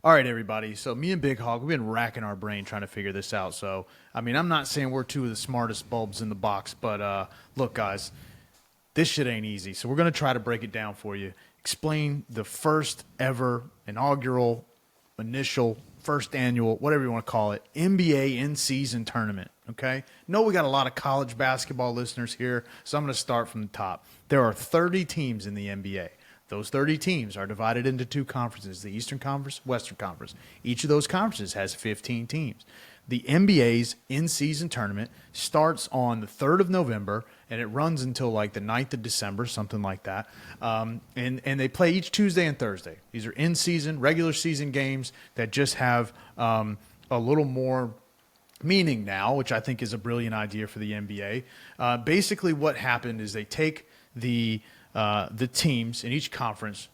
All right, everybody. So me and Big Hog, we've been racking our brain trying to figure this out. So, I mean, I'm not saying we're two of the smartest bulbs in the box, but look, guys, this shit ain't easy. So we're going to try to break it down for you. Explain the first ever inaugural, initial, first annual, whatever you want to call it, NBA in-season tournament, okay? No, we got a lot of college basketball listeners here, so I'm going to start from the top. There are 30 teams in the NBA. Those 30 teams are divided into two conferences, the Eastern Conference, Western Conference. Each of those conferences has 15 teams. The NBA's in-season tournament starts on the 3rd of November, and it runs until like the 9th of December, something like that. And they play each Tuesday and Thursday. These are in-season, regular season games that just have a little more meaning now, which I think is a brilliant idea for the NBA. Basically what happened is they take the teams in each conference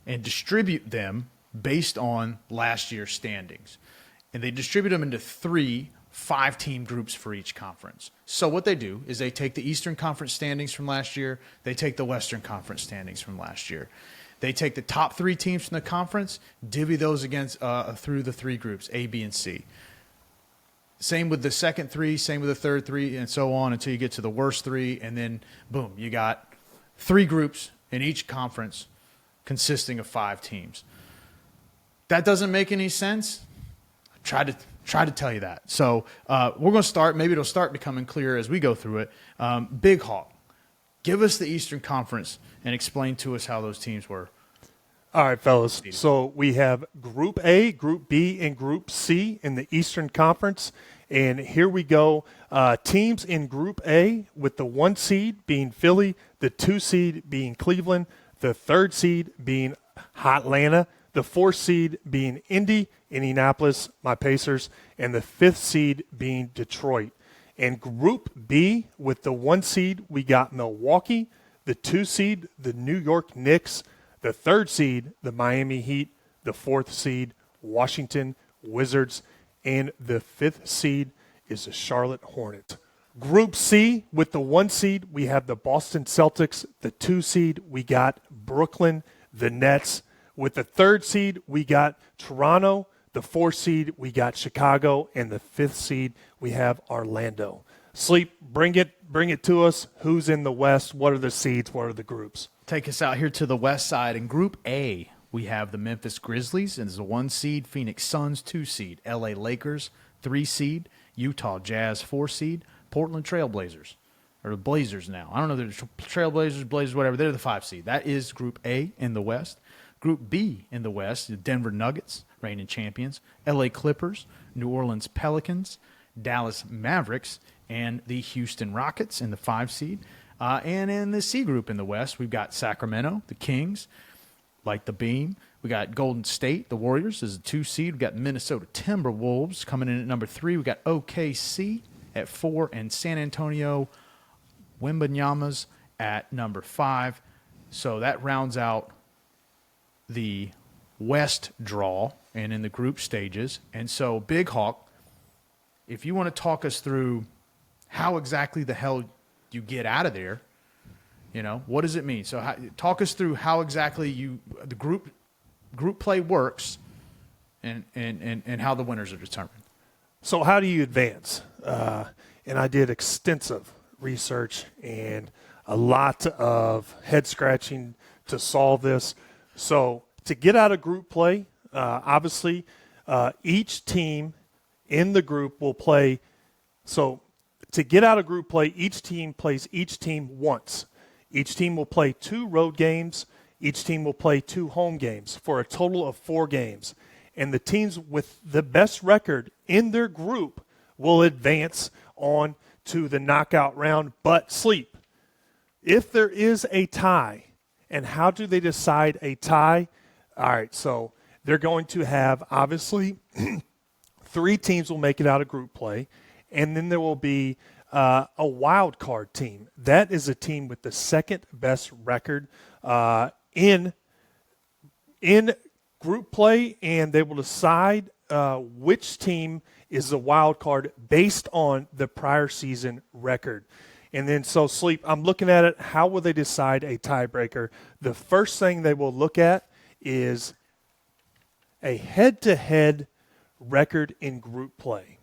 and distribute them based on last year's standings. And they distribute them into 3 5-team groups for each conference. So what they do is they take the Eastern Conference standings from last year, they take the Western Conference standings from last year. They take the top 3 teams from the conference, divvy those against through the 3 groups, A, B, and C. Same with the second 3, same with the third 3, and so on until you get to the worst 3, and then boom, you got 3 groups in each conference consisting of 5 teams. That doesn't make any sense. I tried to tell you that. So we're going to start. Maybe it'll start becoming clear as we go through it. Big Hawk, give us the Eastern Conference and explain to us how those teams were. All right, fellas. So we have Group A, Group B, and Group C in the Eastern Conference. And here we go. Teams in Group A with the 1 seed being Philly, the 2 seed being Cleveland, the 3rd seed being Atlanta, the 4th seed being Indy, Indianapolis, my Pacers, and the 5th seed being Detroit. And Group B with the 1 seed, we got Milwaukee, the 2 seed, the New York Knicks, the 3rd seed, the Miami Heat, the 4th seed, Washington Wizards, and the 5th seed is the Charlotte Hornets. Group C with the 1 seed, we have the Boston Celtics. The 2 seed, we got Brooklyn, the Nets. With the 3rd seed, we got Toronto. The 4th seed, we got Chicago. And the 5th seed, we have Orlando. Sleep, bring it to us. Who's in the West? What are the seeds? What are the groups? Take us out here to the West side. In Group A, we have the Memphis Grizzlies, and it's a 1 seed, Phoenix Suns, 2 seed, LA Lakers, 3 seed, Utah Jazz, 4 seed, Portland Trailblazers, or the Blazers now. I don't know if they're Trailblazers, Blazers, whatever. They're the 5 seed. That is Group A in the West. Group B in the West, the Denver Nuggets, reigning champions, LA Clippers, New Orleans Pelicans, Dallas Mavericks, and the Houston Rockets in the 5 seed. And in the C group in the West, we've got Sacramento, the Kings, like the Beam. We got Golden State, the Warriors, is a 2 seed. We got Minnesota Timberwolves coming in at number 3. We got OKC at 4, and San Antonio Wembanyamas at number 5. So that rounds out the West draw and in the group stages. And so, Big Hawk, if you want to talk us through how exactly the hell you get out of there, you know, what does it mean? So talk us through how exactly the group play works and how the winners are determined. So how do you advance? And I did extensive research and a lot of head scratching to solve this. So to get out of group play, obviously each team in the group will play. So to get out of group play, each team plays each team once. Each team will play 2 road games. Each team will play 2 home games for a total of 4 games. And the teams with the best record in their group will advance on to the knockout round. But Sleep, if there is a tie, and how do they decide a tie? All right, so they're going to have, obviously, 3 teams will make it out of group play, and then there will be a wild card team. That is a team with the second best record in group play, and they will decide which team is the wild card based on the prior season record. And then, so Sleep, I'm looking at it. How will they decide a tiebreaker? The first thing they will look at is a head-to-head record in group play.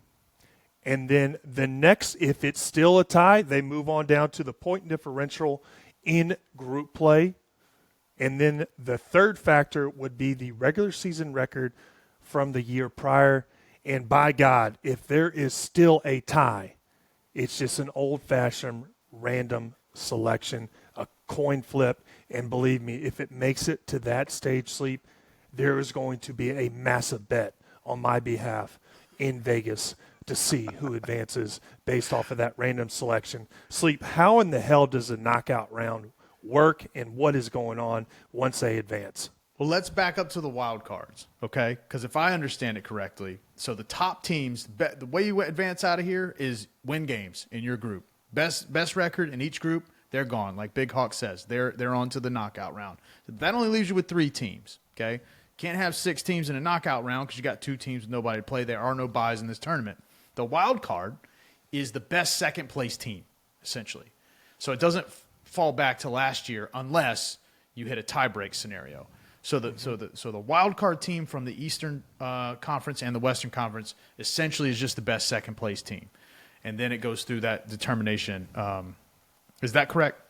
And then the next, if it's still a tie, they move on down to the point differential in group play. And then the third factor would be the regular season record from the year prior. And by God, if there is still a tie, it's just an old-fashioned random selection, a coin flip. And believe me, if it makes it to that stage, Sleep, there is going to be a massive bet on my behalf in Vegas to see who advances based off of that random selection. Sleep, how in the hell does a knockout round work, and what is going on once they advance? Well, let's back up to the wild cards, okay? Because if I understand it correctly, so the top teams, the way you advance out of here is win games in your group. Best record in each group, they're gone. Like Big Hawk says, they're on to the knockout round. That only leaves you with 3 teams, okay? Can't have 6 teams in a knockout round because you got 2 teams with nobody to play. There are no buys in this tournament. The wild card is the best second-place team, essentially. So it doesn't fall back to last year unless you hit a tie-break scenario. So the wild card team from the Eastern Conference and the Western Conference essentially is just the best second-place team. And then it goes through that determination. Is that correct?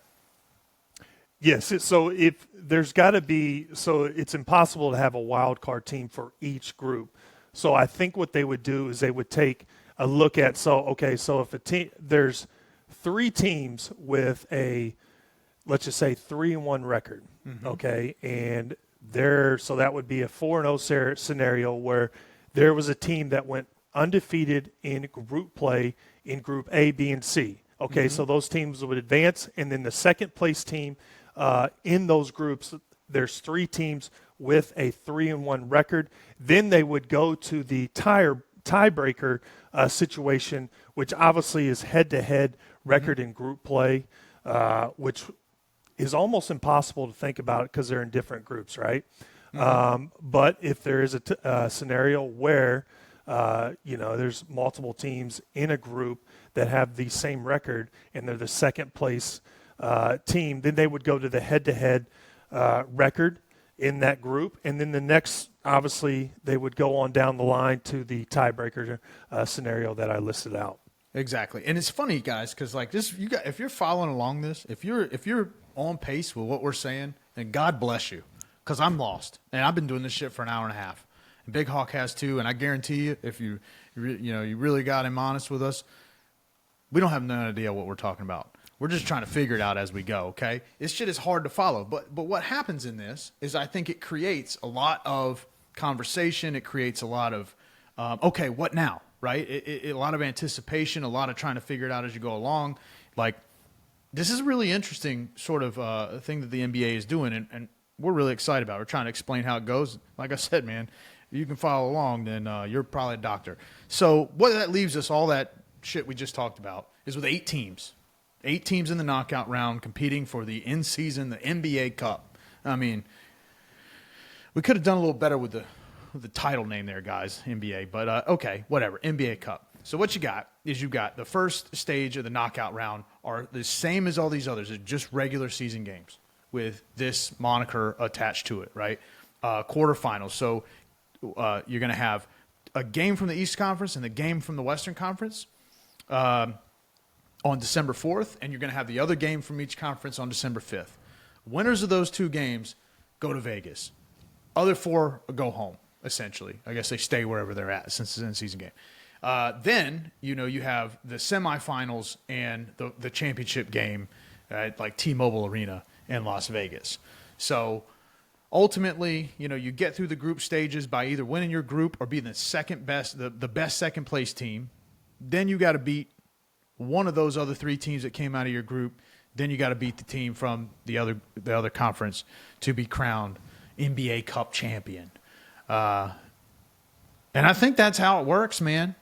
Yes. So if there's got to be, so it's impossible to have a wild card team for each group. So I think what they would do is they would take a look at, so if a team, there's 3 teams with a, let's just say 3-1 record, okay, and so that would be a 4-0 scenario where there was a team that went undefeated in group play in Group A, B, and C. Okay, so those teams would advance, and then the second place team in those groups, there's 3 teams with a 3-1 record. Then they would go to the tiebreaker situation, which obviously is head-to-head record in group play, which is almost impossible to think about because they're in different groups, right? But if there is a scenario where there's multiple teams in a group that have the same record and they're the second place team, then they would go to the head-to-head record in that group. And then the next, obviously, they would go on down the line to the tiebreaker scenario that I listed out. Exactly. And it's funny, guys, because like this, if you're following along this, if you're on pace with what we're saying, then God bless you, because I'm lost. And I've been doing this shit for an hour and a half. And Big Hawk has too, and I guarantee you, if you really got him honest with us, we don't have no idea what we're talking about. We're just trying to figure it out as we go, okay? This shit is hard to follow. But what happens in this is I think it creates a lot of conversation. It creates a lot of, okay, what now, right? A lot of anticipation, a lot of trying to figure it out as you go along. Like, this is a really interesting sort of thing that the NBA is doing, and we're really excited about it. We're trying to explain how it goes. Like I said, man, if you can follow along, then you're probably a doctor. So what that leaves us, all that shit we just talked about, is with 8 teams. 8 teams in the knockout round competing for the in-season, the NBA Cup. I mean, we could have done a little better with the title name there, guys, NBA. But, okay, whatever, NBA Cup. So what you got is you got the first stage of the knockout round are the same as all these others. They're just regular season games with this moniker attached to it, right? Quarterfinals. So you're going to have a game from the East Conference and the game from the Western Conference on December 4th, and you're going to have the other game from each conference on December 5th. Winners of those 2 games go to Vegas. Other 4 go home, essentially. I guess they stay wherever they're at since it's an in-season game. Then, you have the semifinals and the championship game at like T-Mobile Arena in Las Vegas. So ultimately, you get through the group stages by either winning your group or being the second best, the best second place team. Then you got to beat one of those other 3 teams that came out of your group. Then you got to beat the team from the other conference to be crowned NBA Cup champion. And I think that's how it works, man.